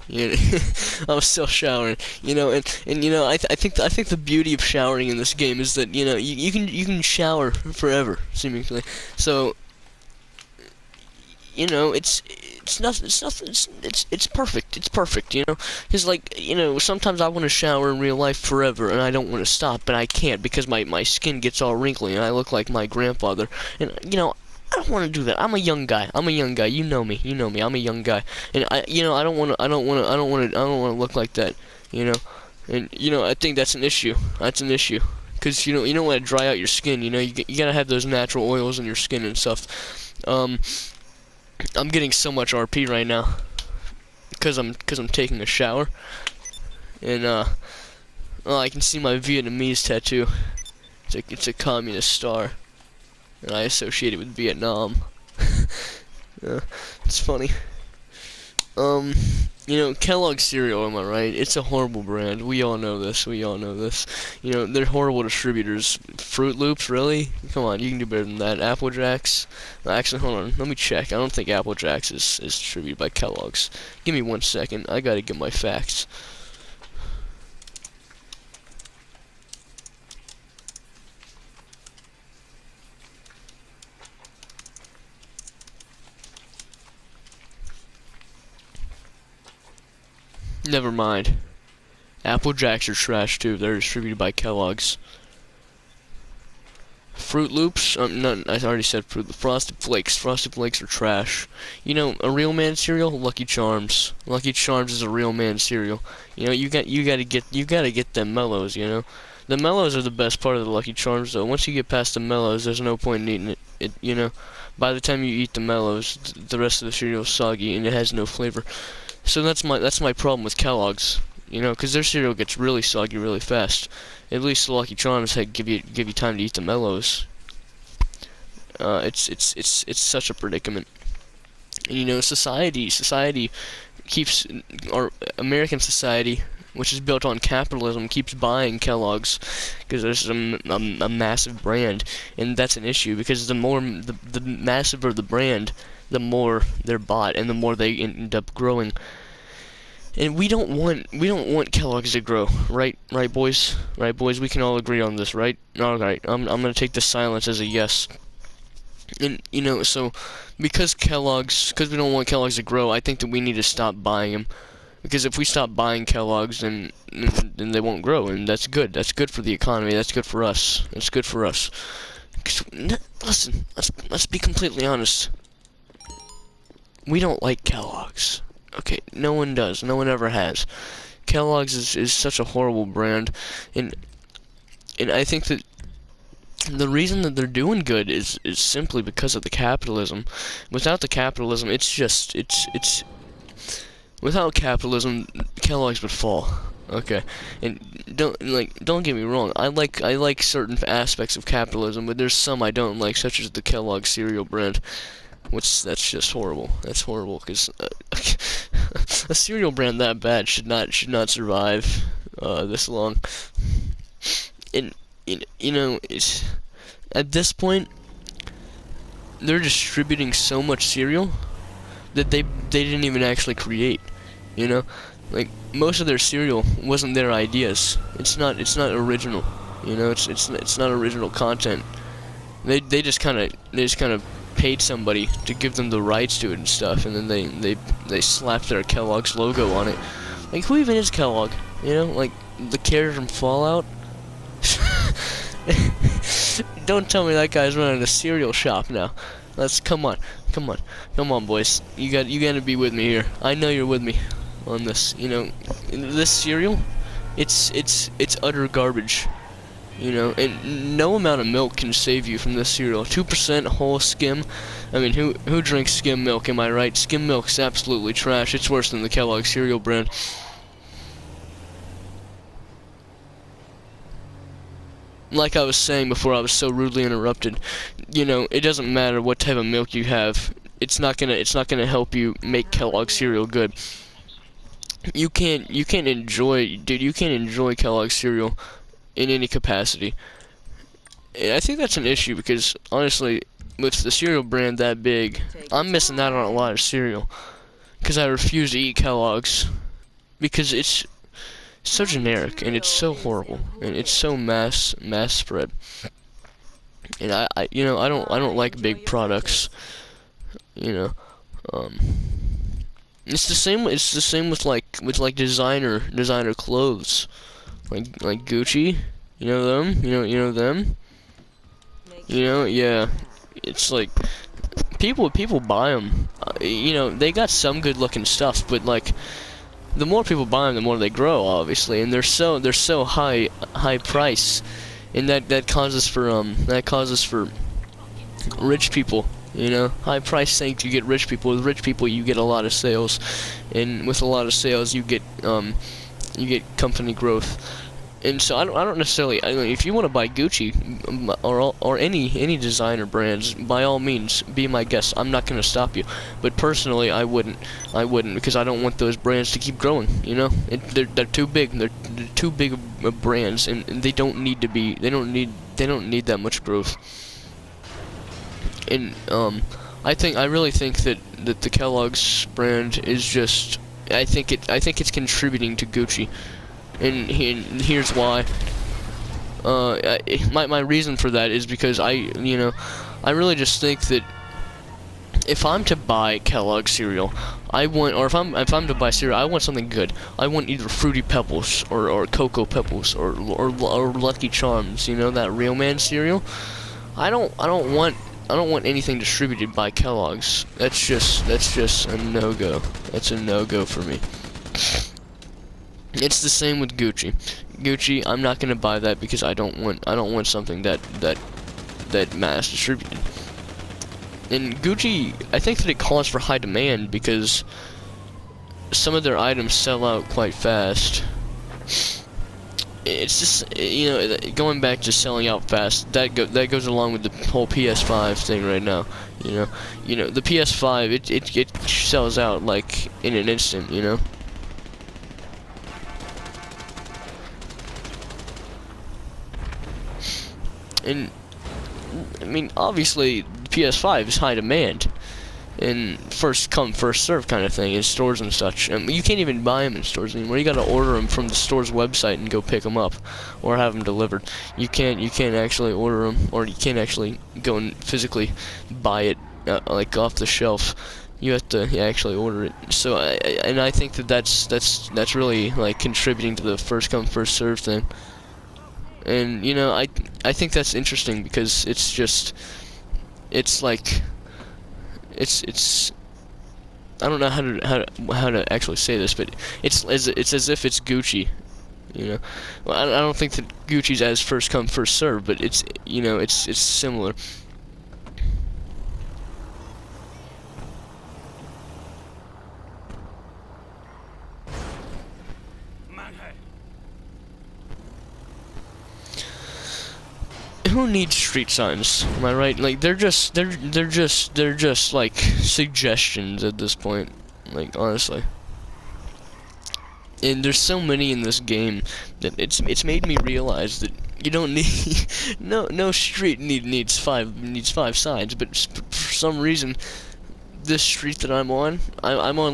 You know, I was still showering. And I think the beauty of showering in this game is that you can shower forever seemingly. So it's perfect. It's perfect, because like sometimes I want to shower in real life forever and I don't want to stop, but I can't because my skin gets all wrinkly and I look like my grandfather. And I don't want to do that. I'm a young guy. You know me. I'm a young guy, and I don't want to. I don't want to look like that. And I think that's an issue. That's an issue. Because you don't want to dry out your skin. You gotta have those natural oils in your skin and stuff. I'm getting so much RP right now because I'm taking a shower, and oh, I can see my Vietnamese tattoo. It's a communist star, and I associate it with Vietnam. It's funny. Kellogg cereal, am I right? It's a horrible brand. We all know this. They're horrible distributors. Fruit Loops, really? Come on, you can do better than that. Apple Jacks. Actually, hold on. Let me check. I don't think Apple Jacks is distributed by Kellogg's. Give me 1 second. I gotta get my facts. Never mind. Apple Jacks are trash too. They're distributed by Kellogg's. Fruit Loops? No, I already said Fruit. Frosted Flakes. Frosted Flakes are trash. A real man cereal? Lucky Charms. Lucky Charms is a real man cereal. You gotta get them mellows. The mellows are the best part of the Lucky Charms though. Once you get past the mellows, there's no point in eating it. By the time you eat the mellows, the rest of the cereal is soggy and it has no flavor. So that's my problem with Kellogg's, because their cereal gets really soggy really fast. At least the Lucky Charms give you time to eat the mellows. It's such a predicament. And, society keeps our American society, which is built on capitalism, keeps buying Kellogg's because there's a massive brand, and that's an issue because the massiver the brand, the more they're bought and the more they end up growing. And we don't want Kellogg's to grow, right boys, we can all agree on this, right? All right, I'm gonna take the silence as a yes. And so because we don't want Kellogg's to grow, I think that we need to stop buying them. Because if we stop buying Kellogg's, then they won't grow, and that's good. That's good for the economy. That's good for us. That's good for us. Listen, let's be completely honest. We don't like Kellogg's. Okay, no one does. No one ever has. Kellogg's is such a horrible brand, and I think that the reason that they're doing good is simply because of the capitalism. Without the capitalism, without capitalism, Kellogg's would fall. Okay, and don't get me wrong. I like certain aspects of capitalism, but there's some I don't like, such as the Kellogg cereal brand. That's just horrible. That's horrible because a cereal brand that bad should not survive this long. And it's at this point they're distributing so much cereal that they didn't even actually create. Like most of their cereal wasn't their ideas. It's not original. It's not original content. They just kind of paid somebody to give them the rights to it and stuff, and then they slapped their Kellogg's logo on it. Like, who even is Kellogg? Like the character from Fallout. Don't tell me that guy's running a cereal shop now. Come on, boys. You gotta be with me here. I know you're with me on this. This cereal, it's utter garbage. And no amount of milk can save you from this cereal. 2% whole skim. I mean, who drinks skim milk? Am I right? Skim milk's absolutely trash. It's worse than the Kellogg cereal brand. Like I was saying before, I was so rudely interrupted. It doesn't matter what type of milk you have. It's not gonna help you make Kellogg cereal good. You can't enjoy Kellogg cereal in any capacity. And I think that's an issue because, honestly, with the cereal brand that big, I'm missing out on a lot of cereal. Because I refuse to eat Kellogg's. because it's so generic and it's so horrible and it's so mass spread. And you know, I don't like big products. You know, um, it's the same. It's the same with like designer clothes, like Gucci. You know them. You know them. You know, yeah. It's like people buy them. You know, they got some good looking stuff, but like the more people buy them, the more they grow, obviously, and they're so high price, and that causes for rich people. You know, high price things, you get rich people. With rich people, you get a lot of sales, and with a lot of sales, you get company growth. And so I don't necessarily. I mean, if you want to buy Gucci or any designer brands, by all means, be my guest. I'm not going to stop you. But personally, I wouldn't because I don't want those brands to keep growing. You know, they're too big. They're too big of brands, and they don't need to be. They don't need that much growth. And I really think that the Kellogg's brand is just. I think it's contributing to Gucci. And here's why. My reason for that is because I really just think that if I'm to buy Kellogg cereal, if I'm to buy cereal, I want something good. I want either Fruity Pebbles or Cocoa Pebbles or Lucky Charms. You know, that Real Man cereal. I don't want anything distributed by Kellogg's. That's just a no-go. That's a no-go for me. It's the same with Gucci. Gucci, I'm not gonna buy that because I don't want something that mass distributed. And Gucci, I think that it calls for high demand because some of their items sell out quite fast. It's just, you know, going back to selling out fast. That goes along with the whole PS5 thing right now. You know, the PS5 it sells out like in an instant. You know. And I mean, obviously, PS5 is high demand, and first come, first serve kind of thing in stores and such. You can't even buy them in stores anymore. You got to order them from the store's website and go pick them up, or have them delivered. You can't actually order them, or you can't actually go and physically buy it like off the shelf. You have to actually order it. So, I think that's really like contributing to the first come, first serve thing. And you know, I think that's interesting because it's like I don't know how to actually say this, but it's as if it's Gucci, you know. Well, I don't think that Gucci's as first come first serve, but it's, you know, it's similar. Who needs street signs? Am I right? Like they're just like suggestions at this point. Like honestly. And there's so many in this game that it's made me realize that you don't need no street needs five signs, but for some reason this street that I'm on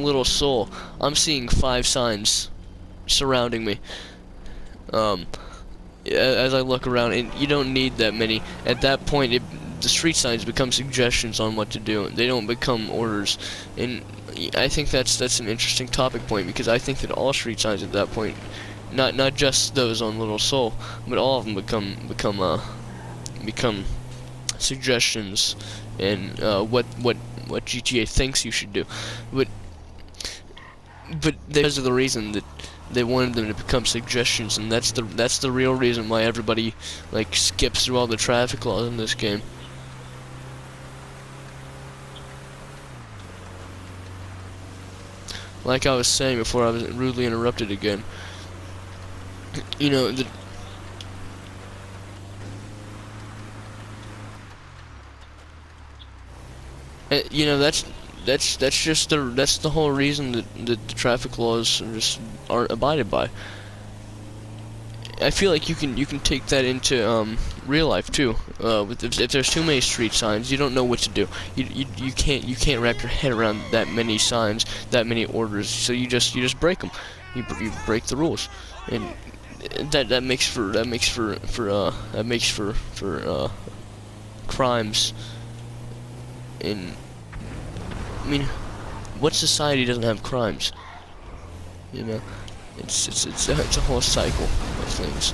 Little Seoul. I'm seeing 5 signs surrounding me. As I look around, and you don't need that many. At that point, the street signs become suggestions on what to do. They don't become orders. And I think that's an interesting topic point, because I think that all street signs at that point, not just those on Little Seoul, but all of them become suggestions and what GTA thinks you should do. But because of the reason that they wanted them to become suggestions, and that's the real reason why everybody like skips through all the traffic laws in this game. Like I was saying before I was rudely interrupted again. You know, you know, that's just the whole reason that the traffic laws aren't abided by. I feel like you can take that into real life too. If there's too many street signs, you don't know what to do. You can't wrap your head around that many signs, that many orders. So you just break them. you break the rules, and that makes for crimes. And I mean, what society doesn't have crimes? You know, it's a whole cycle of things.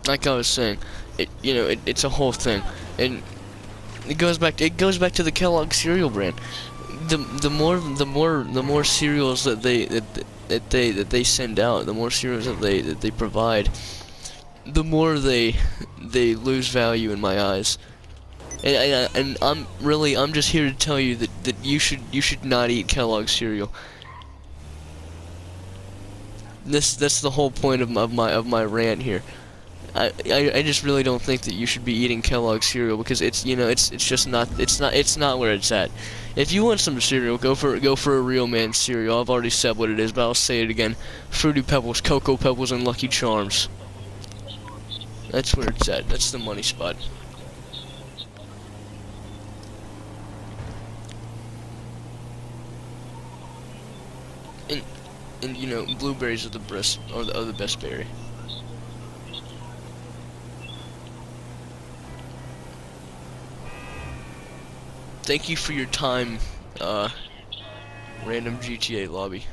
Like I was saying, it's a whole thing, and it goes back to the Kellogg cereal brand. The more cereals that they send out, the more cereals that they provide, the more they lose value in my eyes. And I'm just here to tell you that you should not eat Kellogg cereal. That's the whole point of my rant here. I just really don't think that you should be eating Kellogg cereal, because it's just not where it's at. If you want some cereal, go for a Real Man cereal. I've already said what it is, but I'll say it again: Fruity Pebbles, Cocoa Pebbles, and Lucky Charms. That's where it's at. That's the money spot. And blueberries are the best berry. Thank you for your time, random GTA lobby.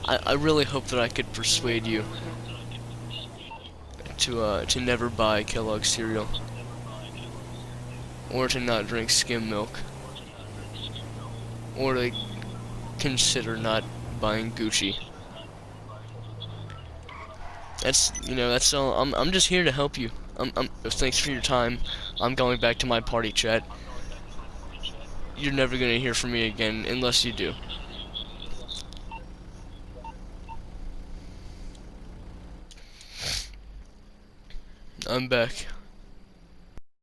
I really hope that I could persuade you to never buy Kellogg cereal, or to not drink skim milk, or to consider not buying Gucci. That's all. I'm just here to help you. Thanks for your time. I'm going back to my party chat. You're never gonna hear from me again unless you do. I'm back.